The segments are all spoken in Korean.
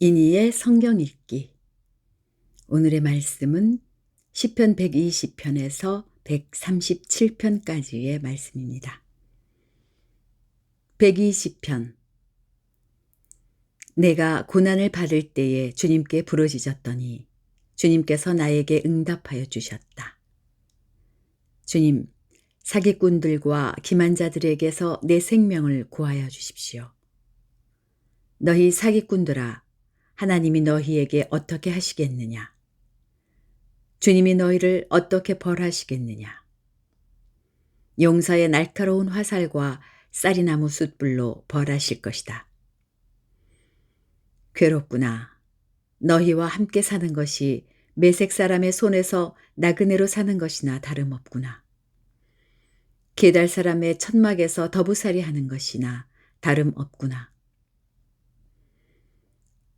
이니의 성경 읽기. 오늘의 말씀은 시편 120편에서 137편까지의 말씀입니다. 120편. 내가 고난을 받을 때에 주님께 부르짖었더니 주님께서 나에게 응답하여 주셨다. 주님, 사기꾼들과 기만자들에게서 내 생명을 구하여 주십시오. 너희 사기꾼들아, 하나님이 너희에게 어떻게 하시겠느냐? 주님이 너희를 어떻게 벌하시겠느냐? 용사의 날카로운 화살과 쌀이나무 숯불로 벌하실 것이다. 괴롭구나. 너희와 함께 사는 것이 메색 사람의 손에서 나그네로 사는 것이나 다름없구나. 게달 사람의 천막에서 더부살이 하는 것이나 다름없구나.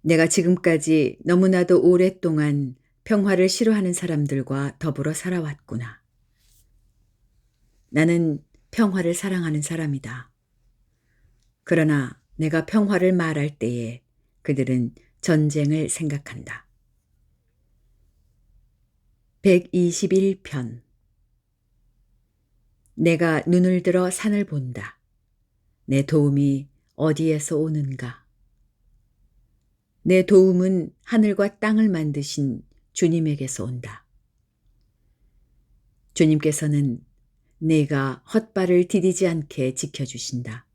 내가 지금까지 너무나도 오랫동안 평화를 싫어하는 사람들과 더불어 살아왔구나. 나는 평화를 사랑하는 사람이다. 그러나 내가 평화를 말할 때에 그들은 전쟁을 생각한다. 121편. 내가 눈을 들어 산을 본다. 내 도움이 어디에서 오는가? 내 도움은 하늘과 땅을 만드신 주님에게서 온다. 주님께서는 내가 헛발을 디디지 않게 지켜주신다.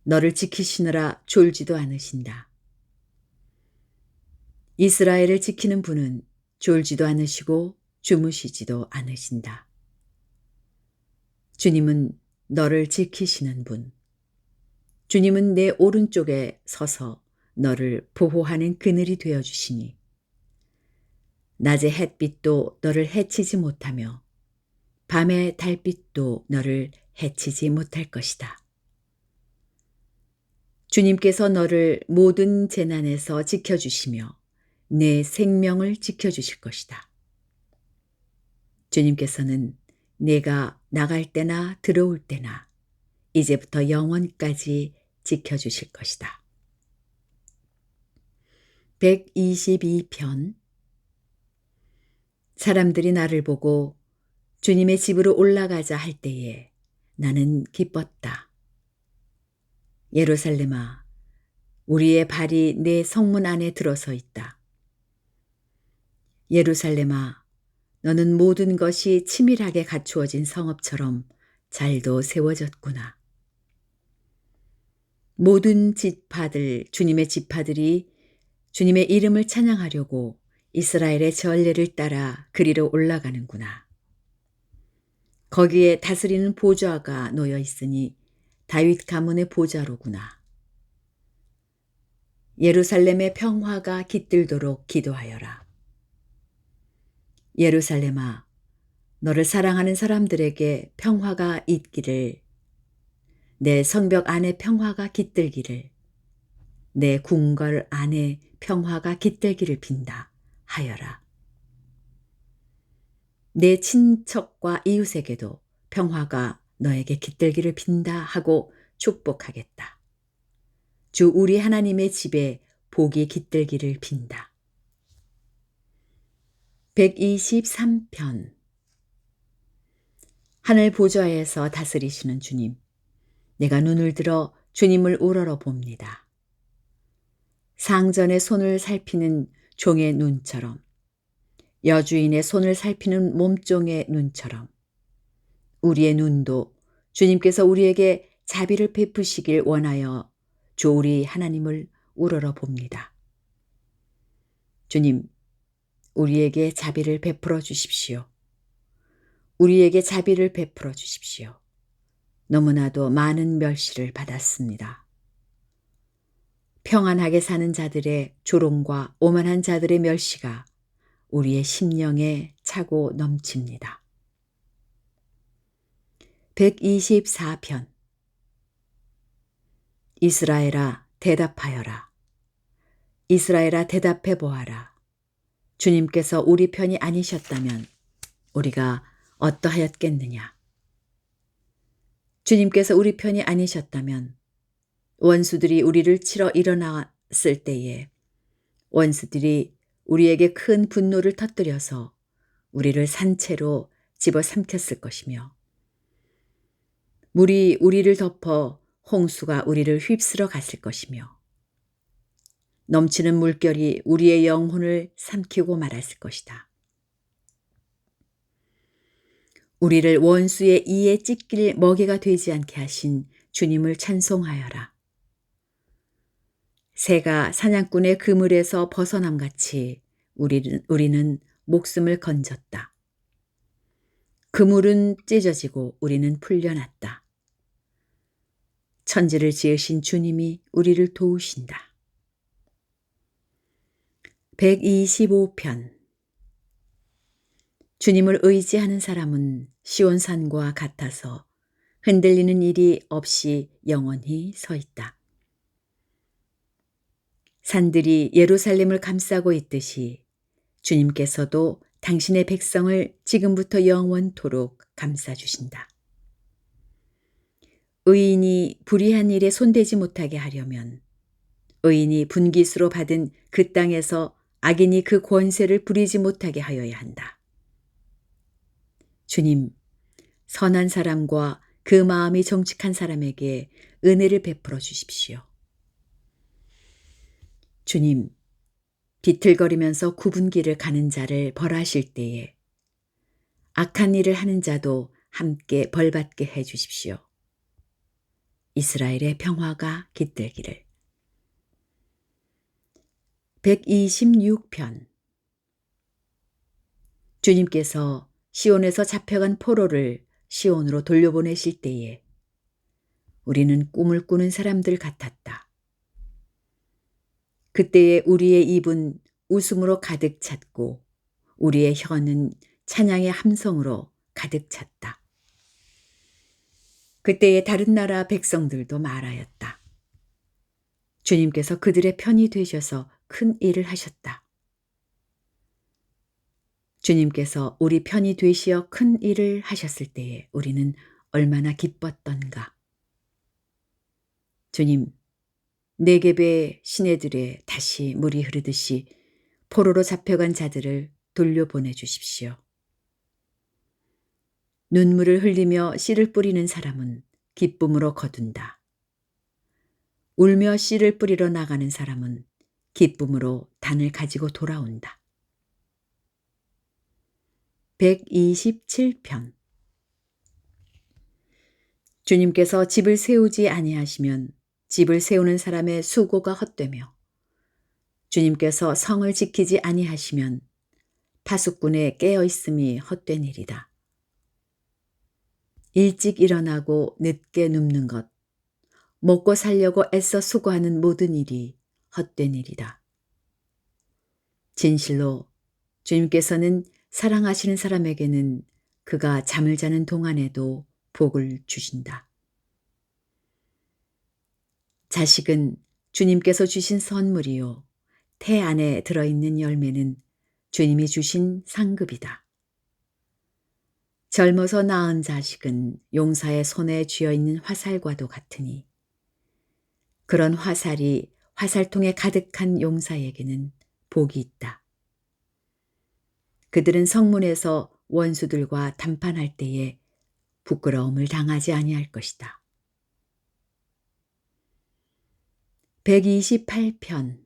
너를 지키시느라 졸지도 않으신다. 이스라엘을 지키는 분은 졸지도 않으시고 주무시지도 않으신다. 주님은 너를 지키시는 분. 주님은 내 오른쪽에 서서 너를 보호하는 그늘이 되어주시니 낮의 햇빛도 너를 해치지 못하며 밤의 달빛도 너를 해치지 못할 것이다. 주님께서 너를 모든 재난에서 지켜주시며 내 생명을 지켜주실 것이다. 주님께서는 내가 나갈 때나 들어올 때나 이제부터 영원까지 지켜주실 것이다. 122편. 사람들이 나를 보고 주님의 집으로 올라가자 할 때에 나는 기뻤다. 예루살렘아, 우리의 발이 내 성문 안에 들어서 있다. 예루살렘아, 너는 모든 것이 치밀하게 갖추어진 성읍처럼 잘도 세워졌구나. 모든 지파들, 주님의 지파들이 주님의 이름을 찬양하려고 이스라엘의 전례를 따라 그리로 올라가는구나. 거기에 다스리는 보좌가 놓여 있으니 다윗 가문의 보좌로구나. 예루살렘의 평화가 깃들도록 기도하여라. 예루살렘아, 너를 사랑하는 사람들에게 평화가 있기를, 내 성벽 안에 평화가 깃들기를, 내 궁궐 안에 평화가 깃들기를 빈다 하여라. 내 친척과 이웃에게도 평화가 너에게 깃들기를 빈다 하고 축복하겠다. 주 우리 하나님의 집에 복이 깃들기를 빈다. 123편. 하늘 보좌에서 다스리시는 주님, 내가 눈을 들어 주님을 우러러 봅니다. 상전의 손을 살피는 종의 눈처럼, 여주인의 손을 살피는 몸종의 눈처럼 우리의 눈도 주님께서 우리에게 자비를 베푸시길 원하여 주 우리 하나님을 우러러 봅니다. 주님, 우리에게 자비를 베풀어 주십시오. 우리에게 자비를 베풀어 주십시오. 너무나도 많은 멸시를 받았습니다. 평안하게 사는 자들의 조롱과 오만한 자들의 멸시가 우리의 심령에 차고 넘칩니다. 124편. 이스라엘아, 대답하여라. 이스라엘아, 대답해 보아라. 주님께서 우리 편이 아니셨다면 우리가 어떠하였겠느냐? 주님께서 우리 편이 아니셨다면 원수들이 우리를 치러 일어났을 때에 원수들이 우리에게 큰 분노를 터뜨려서 우리를 산채로 집어삼켰을 것이며 물이 우리를 덮어 홍수가 우리를 휩쓸어 갔을 것이며 넘치는 물결이 우리의 영혼을 삼키고 말았을 것이다. 우리를 원수의 이에 찢길 먹이가 되지 않게 하신 주님을 찬송하여라. 새가 사냥꾼의 그물에서 벗어남같이 우리는 목숨을 건졌다. 그물은 찢어지고 우리는 풀려났다. 천지를 지으신 주님이 우리를 도우신다. 125편. 주님을 의지하는 사람은 시온산과 같아서 흔들리는 일이 없이 영원히 서 있다. 산들이 예루살렘을 감싸고 있듯이 주님께서도 당신의 백성을 지금부터 영원토록 감싸주신다. 의인이 불의한 일에 손대지 못하게 하려면 의인이 분깃으로 받은 그 땅에서 악인이 그 권세를 부리지 못하게 하여야 한다. 주님, 선한 사람과 그 마음이 정직한 사람에게 은혜를 베풀어 주십시오. 주님, 비틀거리면서 굽은 길을 가는 자를 벌하실 때에 악한 일을 하는 자도 함께 벌받게 해 주십시오. 이스라엘의 평화가 깃들기를. 126편. 주님께서 시온에서 잡혀간 포로를 시온으로 돌려보내실 때에 우리는 꿈을 꾸는 사람들 같았다. 그때에 우리의 입은 웃음으로 가득 찼고 우리의 혀는 찬양의 함성으로 가득 찼다. 그때에 다른 나라 백성들도 말하였다. 주님께서 그들의 편이 되셔서 큰 일을 하셨다. 주님께서 우리 편이 되시어 큰 일을 하셨을 때에 우리는 얼마나 기뻤던가. 주님, 네겝의 시내들에 다시 물이 흐르듯이 포로로 잡혀간 자들을 돌려보내 주십시오. 눈물을 흘리며 씨를 뿌리는 사람은 기쁨으로 거둔다. 울며 씨를 뿌리러 나가는 사람은 기쁨으로 단을 가지고 돌아온다. 127편. 주님께서 집을 세우지 아니하시면 집을 세우는 사람의 수고가 헛되며 주님께서 성을 지키지 아니하시면 파수꾼의 깨어있음이 헛된 일이다. 일찍 일어나고 늦게 눕는 것, 먹고 살려고 애써 수고하는 모든 일이 헛된 일이다. 진실로 주님께서는 사랑하시는 사람에게는 그가 잠을 자는 동안에도 복을 주신다. 자식은 주님께서 주신 선물이요. 태 안에 들어있는 열매는 주님이 주신 상급이다. 젊어서 낳은 자식은 용사의 손에 쥐어있는 화살과도 같으니 그런 화살이 화살통에 가득한 용사에게는 복이 있다. 그들은 성문에서 원수들과 담판할 때에 부끄러움을 당하지 아니할 것이다. 128편.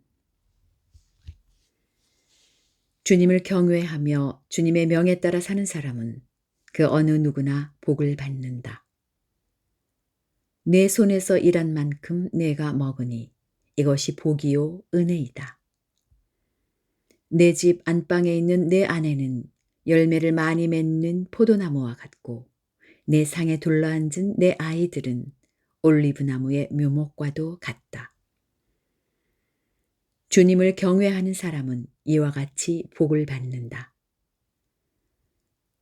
주님을 경외하며 주님의 명에 따라 사는 사람은 그 어느 누구나 복을 받는다. 내 손에서 일한 만큼 내가 먹으니 이것이 복이요 은혜이다. 내 집 안방에 있는 내 아내는 열매를 많이 맺는 포도나무와 같고 내 상에 둘러앉은 내 아이들은 올리브나무의 묘목과도 같다. 주님을 경외하는 사람은 이와 같이 복을 받는다.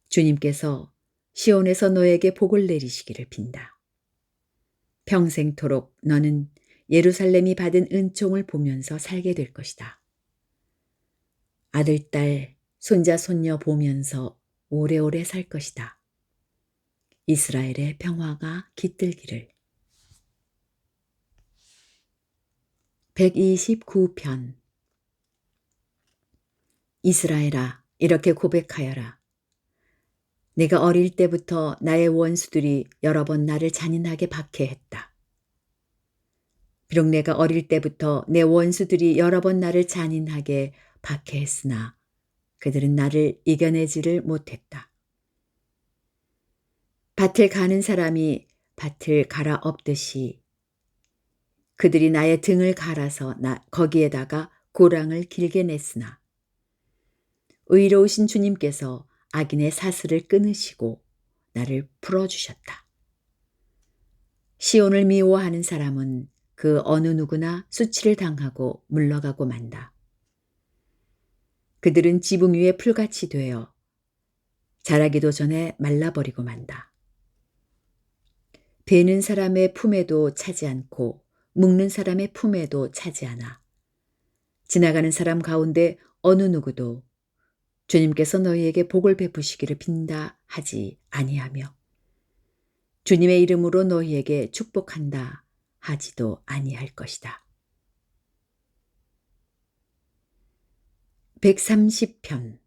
주님께서 시온에서 너에게 복을 내리시기를 빈다. 평생토록 너는 예루살렘이 받은 은총을 보면서 살게 될 것이다. 아들, 딸, 손자, 손녀 보면서 오래오래 살 것이다. 이스라엘의 평화가 깃들기를. 129편. 이스라엘아, 이렇게 고백하여라. 내가 어릴 때부터 나의 원수들이 여러 번 나를 잔인하게 박해했다. 비록 내가 어릴 때부터 내 원수들이 여러 번 나를 잔인하게 박해했으나 그들은 나를 이겨내지를 못했다. 밭을 가는 사람이 밭을 갈아 엎듯이 그들이 나의 등을 갈아서 거기에다가 고랑을 길게 냈으나 의로우신 주님께서 악인의 사슬을 끊으시고 나를 풀어주셨다. 시온을 미워하는 사람은 그 어느 누구나 수치를 당하고 물러가고 만다. 그들은 지붕 위에 풀같이 되어 자라기도 전에 말라버리고 만다. 베는 사람의 품에도 차지 않고 묶는 사람의 품에도 차지 않아. 지나가는 사람 가운데 어느 누구도 주님께서 너희에게 복을 베푸시기를 빈다 하지 아니하며 주님의 이름으로 너희에게 축복한다 하지도 아니할 것이다. 130편.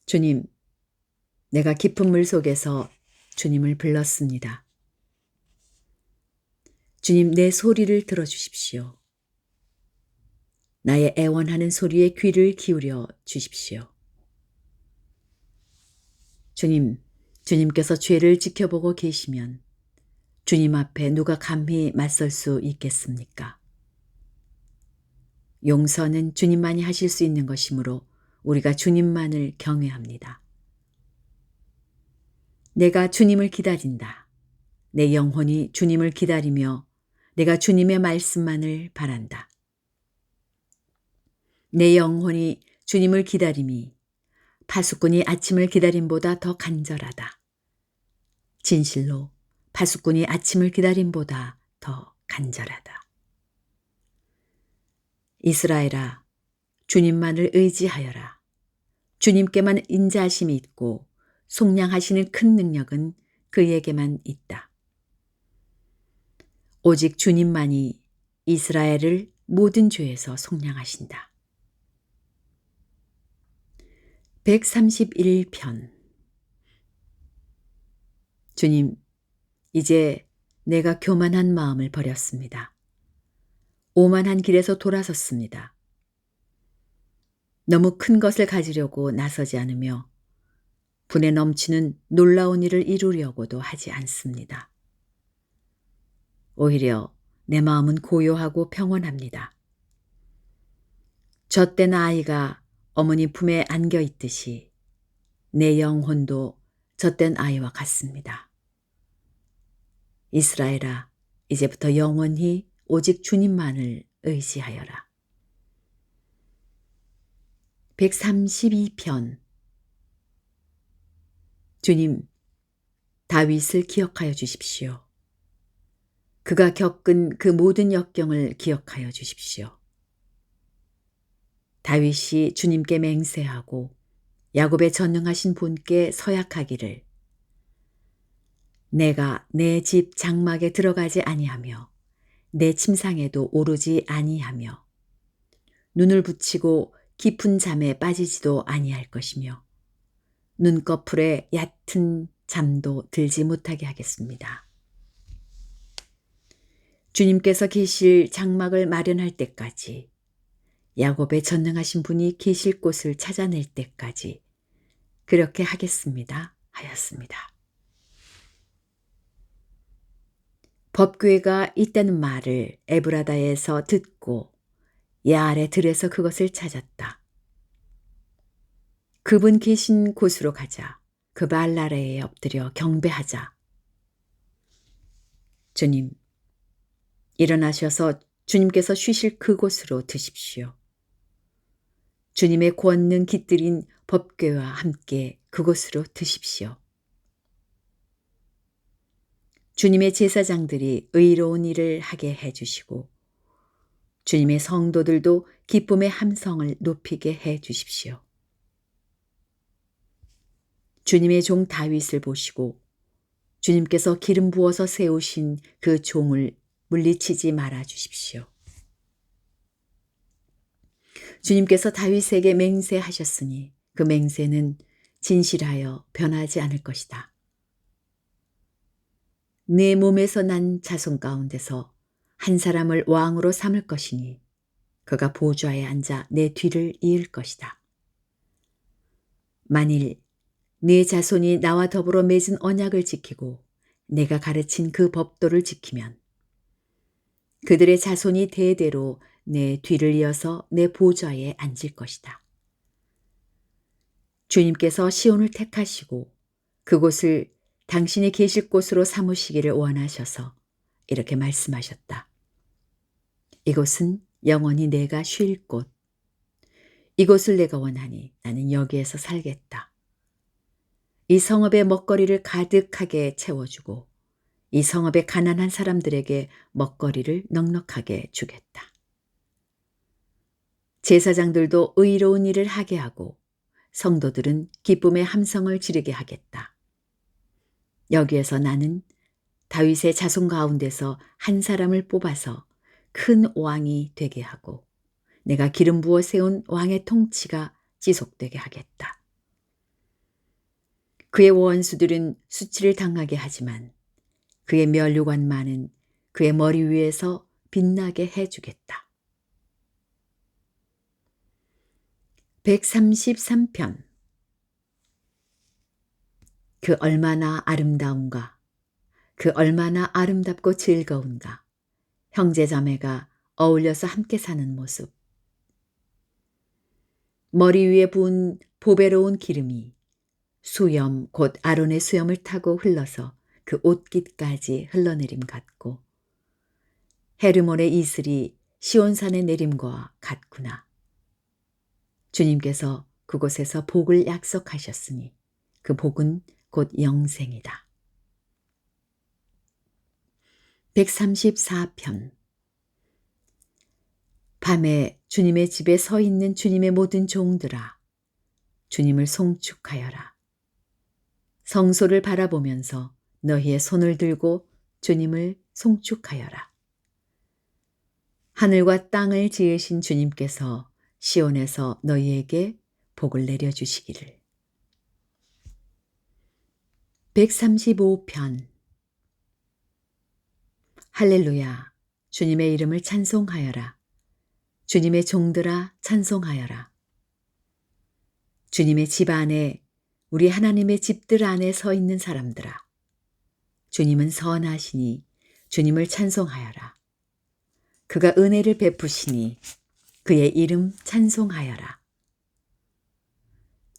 주님, 내가 깊은 물 속에서 주님을 불렀습니다. 주님, 내 소리를 들어주십시오. 나의 애원하는 소리에 귀를 기울여 주십시오. 주님, 주님께서 죄를 지켜보고 계시면 주님 앞에 누가 감히 맞설 수 있겠습니까? 용서는 주님만이 하실 수 있는 것이므로 우리가 주님만을 경외합니다. 내가 주님을 기다린다. 내 영혼이 주님을 기다리며 내가 주님의 말씀만을 바란다. 내 영혼이 주님을 기다림이 파수꾼이 아침을 기다림보다 더 간절하다. 진실로 파수꾼이 아침을 기다림보다 더 간절하다. 이스라엘아, 주님만을 의지하여라. 주님께만 인자하심이 있고 속량하시는 큰 능력은 그에게만 있다. 오직 주님만이 이스라엘을 모든 죄에서 속량하신다. 131편. 주님, 이제 내가 교만한 마음을 버렸습니다. 오만한 길에서 돌아섰습니다. 너무 큰 것을 가지려고 나서지 않으며 분에 넘치는 놀라운 일을 이루려고도 하지 않습니다. 오히려 내 마음은 고요하고 평온합니다. 젖된 아이가 어머니 품에 안겨 있듯이 내 영혼도 젖된 아이와 같습니다. 이스라엘아, 이제부터 영원히 오직 주님만을 의지하여라. 132편. 주님, 다윗을 기억하여 주십시오. 그가 겪은 그 모든 역경을 기억하여 주십시오. 다윗이 주님께 맹세하고 야곱의 전능하신 분께 서약하기를 내가 내 집 장막에 들어가지 아니하며 내 침상에도 오르지 아니하며 눈을 붙이고 깊은 잠에 빠지지도 아니할 것이며 눈꺼풀에 얕은 잠도 들지 못하게 하겠습니다. 주님께서 계실 장막을 마련할 때까지 야곱의 전능하신 분이 계실 곳을 찾아낼 때까지 그렇게 하겠습니다 하였습니다. 법궤가 있다는 말을 에브라다에서 듣고 야알의 들에서 그것을 찾았다. 그분 계신 곳으로 가자. 그 발 아래에 엎드려 경배하자. 주님, 일어나셔서 주님께서 쉬실 그곳으로 드십시오. 주님의 권능 깃들인 법궤와 함께 그곳으로 드십시오. 주님의 제사장들이 의로운 일을 하게 해주시고 주님의 성도들도 기쁨의 함성을 높이게 해주십시오. 주님의 종 다윗을 보시고 주님께서 기름 부어서 세우신 그 종을 물리치지 말아 주십시오. 주님께서 다윗에게 맹세하셨으니 그 맹세는 진실하여 변하지 않을 것이다. 내 몸에서 난 자손 가운데서 한 사람을 왕으로 삼을 것이니 그가 보좌에 앉아 내 뒤를 이을 것이다. 만일 네 자손이 나와 더불어 맺은 언약을 지키고 내가 가르친 그 법도를 지키면 그들의 자손이 대대로 내 뒤를 이어서 내 보좌에 앉을 것이다. 주님께서 시온을 택하시고 그곳을 당신이 계실 곳으로 삼으시기를 원하셔서 이렇게 말씀하셨다. 이곳은 영원히 내가 쉴 곳. 이곳을 내가 원하니 나는 여기에서 살겠다. 이 성읍의 먹거리를 가득하게 채워주고 이 성읍의 가난한 사람들에게 먹거리를 넉넉하게 주겠다. 제사장들도 의로운 일을 하게 하고 성도들은 기쁨의 함성을 지르게 하겠다. 여기에서 나는 다윗의 자손 가운데서 한 사람을 뽑아서 큰 왕이 되게 하고 내가 기름 부어 세운 왕의 통치가 지속되게 하겠다. 그의 원수들은 수치를 당하게 하지만 그의 면류관만은 그의 머리 위에서 빛나게 해주겠다. 133편. 그 얼마나 아름다운가, 그 얼마나 아름답고 즐거운가, 형제자매가 어울려서 함께 사는 모습. 머리 위에 부은 보배로운 기름이 수염 곧 아론의 수염을 타고 흘러서 그 옷깃까지 흘러내림 같고 헤르몬의 이슬이 시온산의 내림과 같구나. 주님께서 그곳에서 복을 약속하셨으니 그 복은 곧 영생이다. 134편. 밤에 주님의 집에 서 있는 주님의 모든 종들아, 주님을 송축하여라. 성소를 바라보면서 너희의 손을 들고 주님을 송축하여라. 하늘과 땅을 지으신 주님께서 시온에서 너희에게 복을 내려주시기를. 135편. 할렐루야. 주님의 이름을 찬송하여라. 주님의 종들아 찬송하여라. 주님의 집 안에 우리 하나님의 집들 안에 서 있는 사람들아. 주님은 선하시니 주님을 찬송하여라. 그가 은혜를 베푸시니 그의 이름 찬송하여라.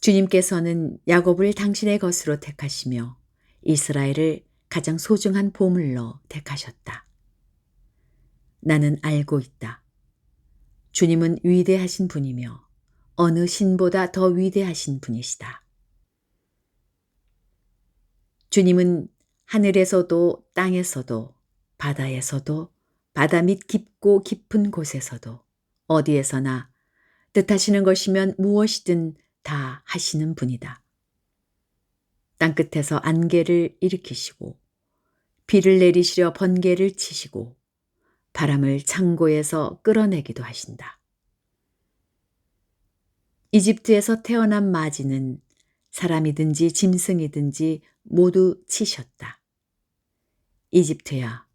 주님께서는 야곱을 당신의 것으로 택하시며 이스라엘을 가장 소중한 보물로 택하셨다. 나는 알고 있다. 주님은 위대하신 분이며 어느 신보다 더 위대하신 분이시다. 주님은 하늘에서도 땅에서도 바다에서도 바다 밑 깊고 깊은 곳에서도 어디에서나 뜻하시는 것이면 무엇이든 다 하시는 분이다. 땅끝에서 안개를 일으키시고 비를 내리시려 번개를 치시고 바람을 창고에서 끌어내기도 하신다. 이집트에서 태어난 마지는 사람이든지 짐승이든지 모두 치셨다. 이집트야,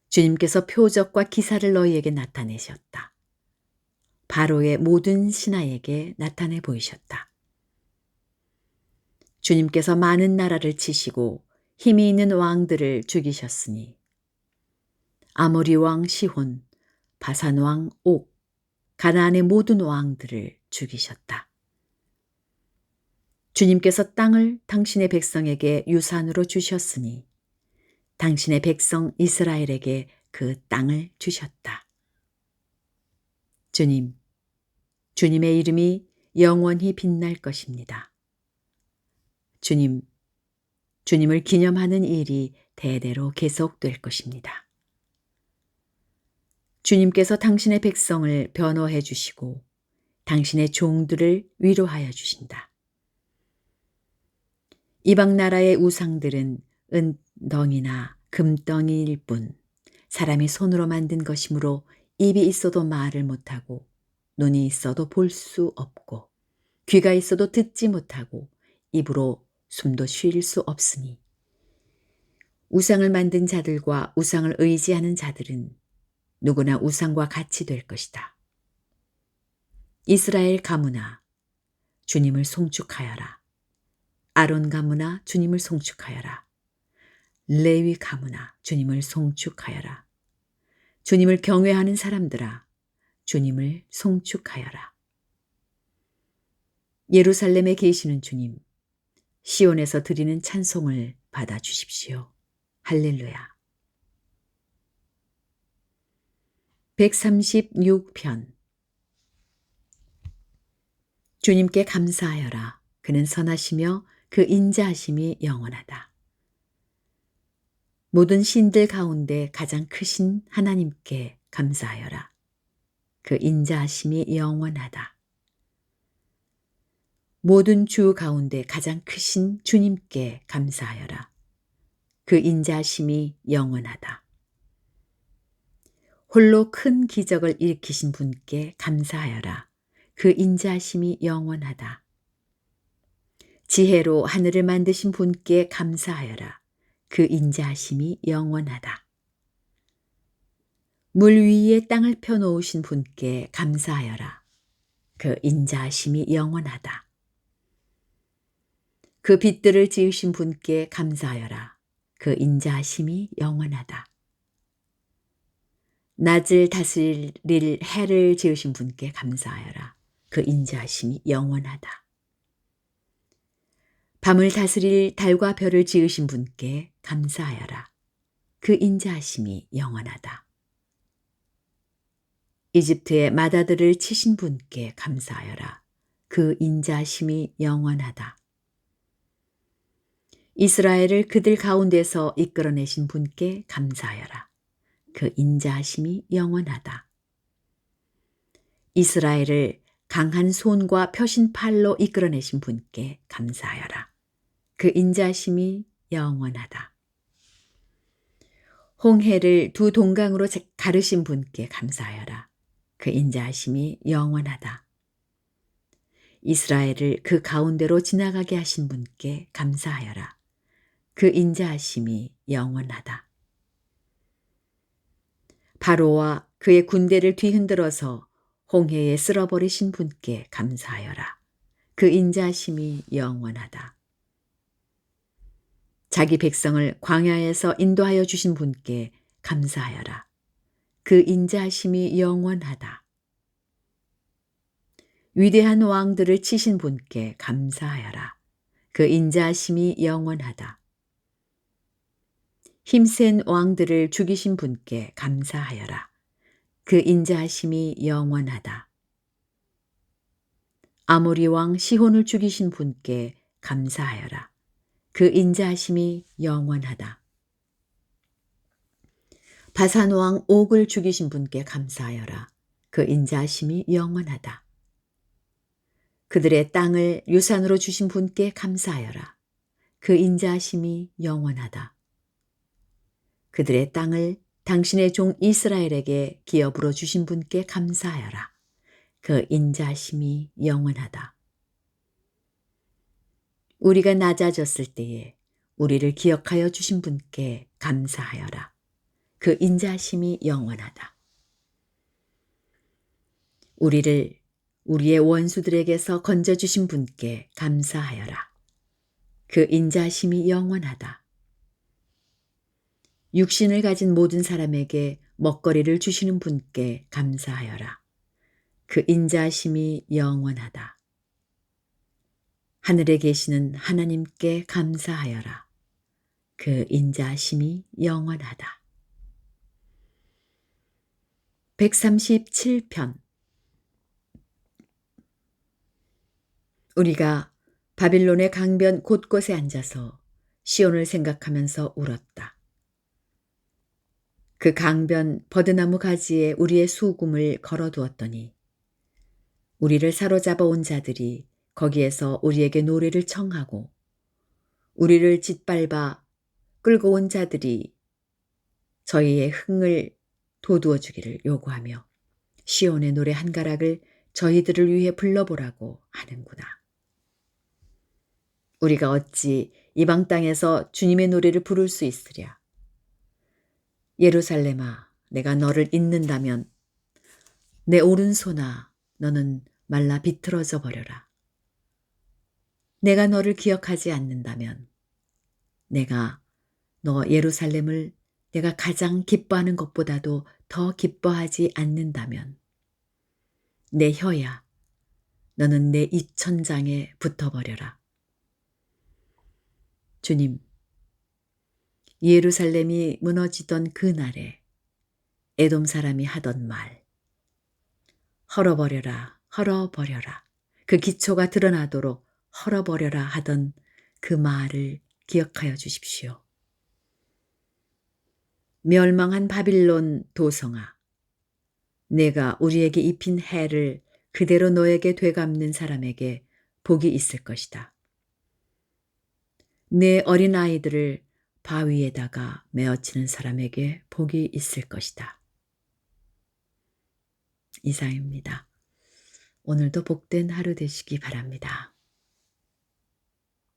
주님께서 표적과 기사를 너희에게 나타내셨다. 바로의 모든 신하에게 나타내 보이셨다. 주님께서 많은 나라를 치시고 힘이 있는 왕들을 죽이셨으니 아모리 왕 시혼, 바산 왕 옥, 가나안의 모든 왕들을 죽이셨다. 주님께서 땅을 당신의 백성에게 유산으로 주셨으니 당신의 백성 이스라엘에게 그 땅을 주셨다. 주님, 주님의 이름이 영원히 빛날 것입니다. 주님, 주님을 기념하는 일이 대대로 계속될 것입니다. 주님께서 당신의 백성을 변호해 주시고 당신의 종들을 위로하여 주신다. 이방 나라의 우상들은 은덩이나 금덩이일 뿐 사람이 손으로 만든 것이므로 입이 있어도 말을 못하고 눈이 있어도 볼 수 없고 귀가 있어도 듣지 못하고 입으로 숨도 쉴 수 없으니 우상을 만든 자들과 우상을 의지하는 자들은 누구나 우상과 같이 될 것이다. 이스라엘 가문아, 주님을 송축하여라. 아론 가문아, 주님을 송축하여라. 레위 가문아, 주님을 송축하여라. 주님을 경외하는 사람들아, 주님을 송축하여라. 예루살렘에 계시는 주님, 시온에서 드리는 찬송을 받아 주십시오. 할렐루야. 136편. 주님께 감사하여라. 그는 선하시며 그 인자하심이 영원하다. 모든 신들 가운데 가장 크신 하나님께 감사하여라. 그 인자하심이 영원하다. 모든 주 가운데 가장 크신 주님께 감사하여라. 그 인자하심이 영원하다. 홀로 큰 기적을 일으키신 분께 감사하여라. 그 인자하심이 영원하다. 지혜로 하늘을 만드신 분께 감사하여라. 그 인자하심이 영원하다. 물 위에 땅을 펴놓으신 분께 감사하여라. 그 인자하심이 영원하다. 그 빛들을 지으신 분께 감사하여라. 그 인자하심이 영원하다. 낮을 다스릴 해를 지으신 분께 감사하여라. 그 인자하심이 영원하다. 밤을 다스릴 달과 별을 지으신 분께 감사하여라. 그 인자하심이 영원하다. 이집트의 마다들을 치신 분께 감사하여라. 그 인자하심이 영원하다. 이스라엘을 그들 가운데서 이끌어내신 분께 감사하여라. 그 인자하심이 영원하다. 이스라엘을 강한 손과 펴신 팔로 이끌어내신 분께 감사하여라. 그 인자하심이 영원하다. 홍해를 두 동강으로 가르신 분께 감사하여라. 그 인자하심이 영원하다. 이스라엘을 그 가운데로 지나가게 하신 분께 감사하여라. 그 인자하심이 영원하다. 바로와 그의 군대를 뒤흔들어서 홍해에 쓸어버리신 분께 감사하여라. 그 인자하심이 영원하다. 자기 백성을 광야에서 인도하여 주신 분께 감사하여라. 그 인자하심이 영원하다. 위대한 왕들을 치신 분께 감사하여라. 그 인자하심이 영원하다. 힘센 왕들을 죽이신 분께 감사하여라. 그 인자하심이 영원하다. 아모리 왕 시혼을 죽이신 분께 감사하여라. 그 인자하심이 영원하다. 바산 왕 옥을 죽이신 분께 감사하여라. 그 인자하심이 영원하다. 그들의 땅을 유산으로 주신 분께 감사하여라. 그 인자하심이 영원하다. 그들의 땅을 당신의 종 이스라엘에게 기업으로 주신 분께 감사하여라. 그 인자하심이 영원하다. 우리가 낮아졌을 때에 우리를 기억하여 주신 분께 감사하여라. 그 인자하심이 영원하다. 우리를 우리의 원수들에게서 건져주신 분께 감사하여라. 그 인자하심이 영원하다. 육신을 가진 모든 사람에게 먹거리를 주시는 분께 감사하여라. 그 인자하심이 영원하다. 하늘에 계시는 하나님께 감사하여라. 그 인자하심이 영원하다. 137편. 우리가 바빌론의 강변 곳곳에 앉아서 시온을 생각하면서 울었다. 그 강변 버드나무 가지에 우리의 수금을 걸어두었더니 우리를 사로잡아 온 자들이 거기에서 우리에게 노래를 청하고 우리를 짓밟아 끌고 온 자들이 저희의 흥을 돋우어 주기를 요구하며 시온의 노래 한 가락을 저희들을 위해 불러보라고 하는구나. 우리가 어찌 이방 땅에서 주님의 노래를 부를 수 있으랴. 예루살렘아, 내가 너를 잊는다면 내 오른손아, 너는 말라 비틀어져 버려라. 내가 너를 기억하지 않는다면 내가 너 예루살렘을 내가 가장 기뻐하는 것보다도 더 기뻐하지 않는다면 내 혀야, 너는 내 이천장에 붙어버려라. 주님, 예루살렘이 무너지던 그 날에 에돔 사람이 하던 말, 헐어버려라, 헐어버려라. 그 기초가 드러나도록 헐어버려라 하던 그 말을 기억하여 주십시오. 멸망한 바빌론 도성아, 내가 우리에게 입힌 해를 그대로 너에게 되갚는 사람에게 복이 있을 것이다. 내 어린아이들을 바위에다가 메어치는 사람에게 복이 있을 것이다. 이상입니다. 오늘도 복된 하루 되시기 바랍니다.